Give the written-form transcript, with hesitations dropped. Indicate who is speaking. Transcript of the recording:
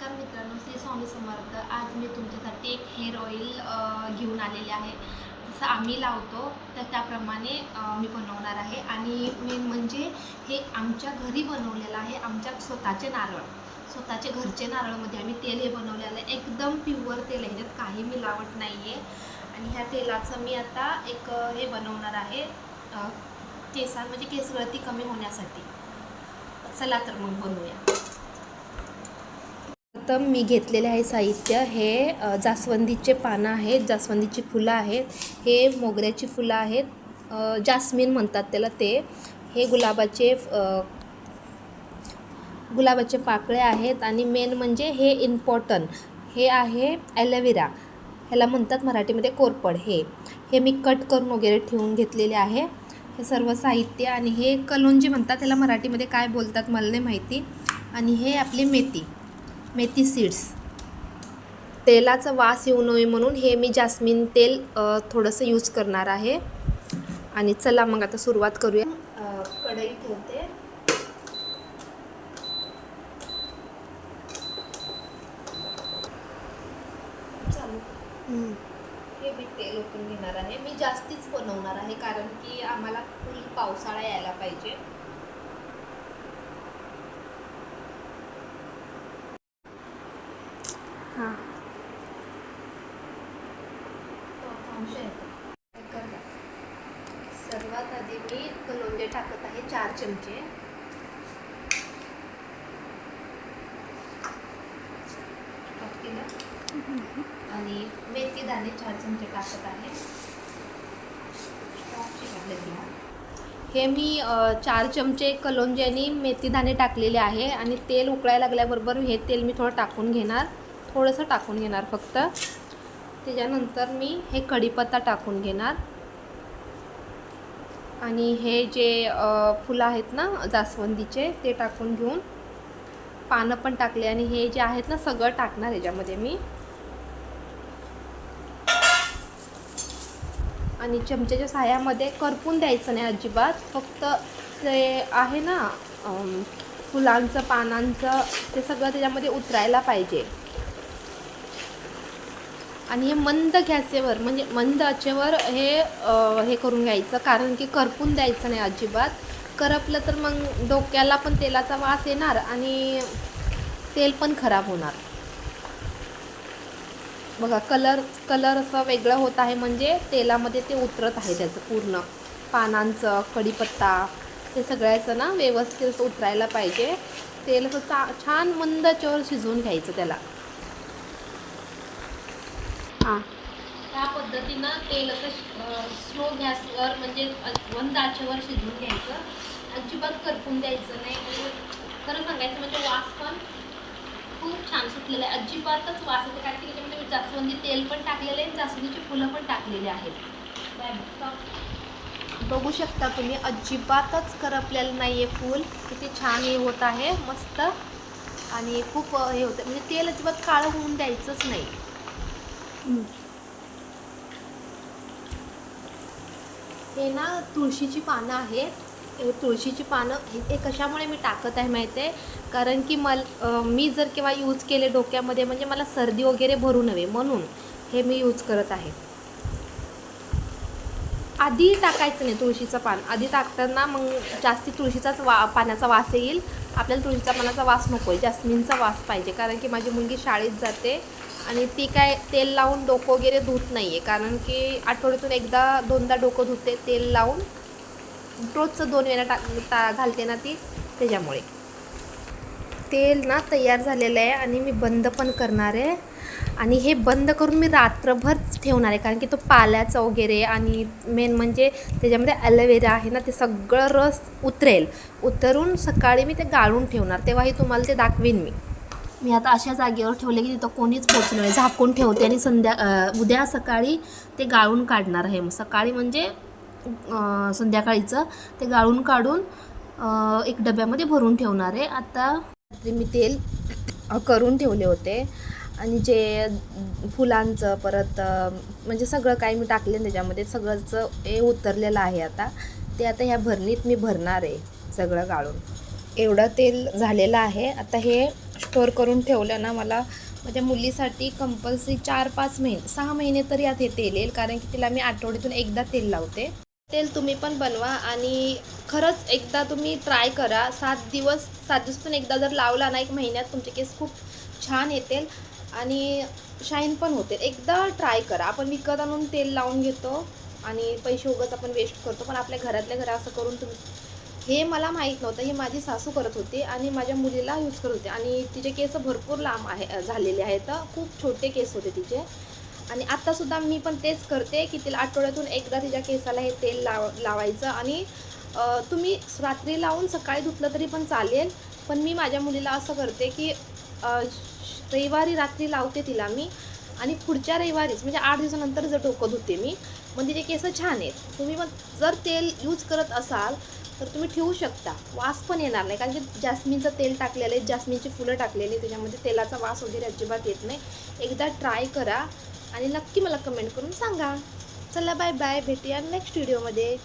Speaker 1: नमस्कार मित्रांनो, श्री स्वामी समर्थ. आज मी तुमच्यासाठी एक हेअर ऑइल घेऊन आलेले आहे. जसं आम्ही लावतो तर त्याप्रमाणे मी बनवणार आहे. आणि मेन म्हणजे हे आमच्या घरी बनवलेलं आहे. आमच्या स्वतःचे नारळ, स्वतःचे घरचे नारळमध्ये आम्ही तेल हे बनवलेलं आहे. एकदम प्युअर तेल आहे, ह्याच्यात काही मिलावट नाही आहे. आणि ह्या तेलाचं मी आता एक हे बनवणार आहे, म्हणजे केस गळती कमी होण्यासाठी. चला तर मग बनवूया. तर मी घेतलेले आहे साहित्य. हे जास्वंदीचे पानं आहेत, जास्वंदीची फुलं आहेत, हे मोगऱ्याची फुलं आहेत, जास्मिन म्हणतात त्याला ते. हे गुलाबाचे पाकळे आहेत. आणि मेन म्हणजे हे इम्पॉर्टंट हे आहे ॲलोवेरा, ह्याला म्हणतात मराठीमध्ये कोरफड. हे मी कट करून वगैरे ठेवून घेतलेले आहे. हे सर्व साहित्य. आणि हे कलोंजी म्हणतात, त्याला मराठीमध्ये काय बोलतात मला नाही माहिती. आणि हे आपली मेथी सीड्स. तेलाचा वास येऊ नये म्हणून हे मी जास्मिन तेल थोडंसं यूज करणार आहे. आणि चला मग आता सुरुवात करूया. कढई ठेवते. चालू. हे मी तेल ओतून घेणार आहे. मी जास्तीच बनवणार आहे कारण की आम्हाला फुल पावसाळा यायला पाहिजे. हां, सर्वात आधी मी कलोंजे टाकत आहे 4 चमचे. आणि मेथी दाणे 4 चमचे टाकत आहे. हे मी 4 चमचे कलोंजी आणि मेथी दाणे टाकलेले आहे. आणि तेल उकळायला लागल्याबरोबर हे तेल मी थोडं टाकून घेणार, थोडंसं टाकून घेणार फक्त. त्याच्यानंतर मी हे कढीपत्ता टाकून घेणार. आणि हे जे फुलं आहेत ना जास्वंदीचे, ते टाकून घेऊन पानं पण टाकले. आणि हे जे आहेत ना सगळं टाकणार ह्याच्यामध्ये मी. आणि चमच्याच्या साह्यामध्ये करपून द्यायचं नाही अजिबात. फक्त ते आहे ना फुलांचं पानांचं, ते सगळं त्याच्यामध्ये उतरायला पाहिजे. आणि हे मंद गॅसवर म्हणजे मंद आचेवर हे करून घ्यायचं, कारण की करपून द्यायचं नाही अजिबात. करपलं तर मग डोक्याला पण तेलाचा वास येणार आणि तेल पण खराब होणार. बघा कलर असं वेगळं होत आहे, म्हणजे तेलामध्ये ते उतरत आहे त्याचं पूर्ण. पानांचं, कढीपत्ता, ते सगळ्याचं ना व्यवस्थित असं उतरायला पाहिजे. तेल असं छान मंद आचेवर शिजवून घ्यायचं त्याला. हां, त्या पद्धतीनं तेल असं स्लो गॅसवर म्हणजे मंद आचेवर शिजवून घ्यायचं. अजिबात करपून द्यायचं नाही. आणि खरं सांगायचं म्हणजे वास पण खूप छान सुटलेलं आहे. अजिबातच वास येते, कारण की त्याच्यामध्ये मी जास्वंदी तेल पण टाकलेलं आहे, जास्वंदीची फुलं पण टाकलेली आहेत. बघू शकता तुम्ही, अजिबातच करपलेलं नाही आहे फूल. किती छान हे होत आहे, मस्त. आणि खूप हे होतं, म्हणजे तेल अजिबात काळं होऊन द्यायचंच नाही. हे ना तुळशीची पानं आहेत. तुळशीची पानं हे कशामुळे मी टाकत आहे माहीत आहे, कारण की मी जर केव्हा यूज केले डोक्यामध्ये, म्हणजे मला सर्दी वगैरे भरू नये म्हणून हे मी यूज करत आहे. आधी टाकायचं नाही तुळशीचं पान. आधी टाकताना मग जास्ती तुळशीचाच पाण्याचा वास येईल. आपल्याला तुळशीचा पानाचा वास नको आहे, जास्मिनचा वास पाहिजे. कारण की माझी मुलगी शाळेत जाते आणि ती काय तेल लावून डोकं वगैरे धुत नाही आहे, कारण की आठवड्यातून एकदा दोनदा डोकं धुते तेल लावून. रोजचं 2 वेळा घालते ना ती, त्याच्यामुळे. तेल ना तयार झालेलं आहे आणि मी बंद पण करणार आहे. आणि हे बंद करून मी रात्रभर ठेवणार आहे, कारण की तो पाल्याचं वगैरे आणि मेन म्हणजे त्याच्यामध्ये ॲलोवेरा आहे ना, ते सगळं रस उतरून सकाळी मी ते गाळून ठेवणार. तेव्हाही तुम्हाला ते दाखवीन मी आता अशा जागेवर ठेवले की तिथं कोणीच पोचलं नाही. झाकून ठेवते आणि उद्या सकाळी ते गाळून काढणार आहे. मग सकाळी म्हणजे संध्याकाळीचं ते गाळून काढून एक डब्यामध्ये भरून ठेवणार आहे. आता मी तेल करून ठेवले होते. आणि जे फुलांचं परत म्हणजे सगळं काही मी टाकले त्याच्यामध्ये, सगळंच हे उतरलेलं आहे. आता ह्या भरणीत मी भरणार आहे सगळं गाळून. एवढं तेल झालेलं आहे. आता हे स्टोअर करून ठेवलं ना, मला माझ्या मुलीसाठी कंपल्सरी 4-5 महिने 6 महिने तरी यात हे तेल येईल, कारण की तिला मी आठवड्यातून एकदा तेल लावते. तेल तुम्ही पण बनवा आणि खरंच एकदा तुम्ही ट्राय करा. 7 दिवसातून एकदा जर लावला ना, 1 महिन्यात तुमचे केस खूप छान येतील आणि शाईन पण होते. एकदा ट्राय करा. आपण विकत आणून तेल लावून घेतो आणि पैसे उगाच आपण वेस्ट करतो, पण आपल्या घरातल्या घरा असं करून तुम्ही, हे मला माहीत नव्हतं, हे माझी सासू करत होती आणि माझ्या मुलीला यूज करत होते आणि तिचे केस भरपूर लांब झालेले आहेत. खूप छोटे केस होते तिचे आणि आत्तासुद्धा मी पण तेच करते की तिला आठवड्यातून एकदा तिच्या केसाला हे तेल लावायचं आणि तुम्ही रात्री लावून सकाळी धुतलं तरी पण चालेल. पण मी माझ्या मुलीला असं करते की रविवारी रात्री लावते तिला मी आणि पुढच्या रविवारीच म्हणजे 8 दिवसानंतर जर डोकं धुते मी, मग तिचे केस छान आहेत. तुम्ही पण जर तेल यूज करत असाल तर तुम्ही ठेवू शकता, वास पण येणार नाही, कारण की जास्मिनचं तेल टाकलेलं आहे, जास्मिनची फुलं टाकलेली, त्याच्यामध्ये तेलाचा वास वगैरे अजिबात येत नाही. एकदा ट्राय करा आणि नक्की मला कमेंट करून सांगा. चला बाय बाय, भेटूया नेक्स्ट व्हिडिओमध्ये.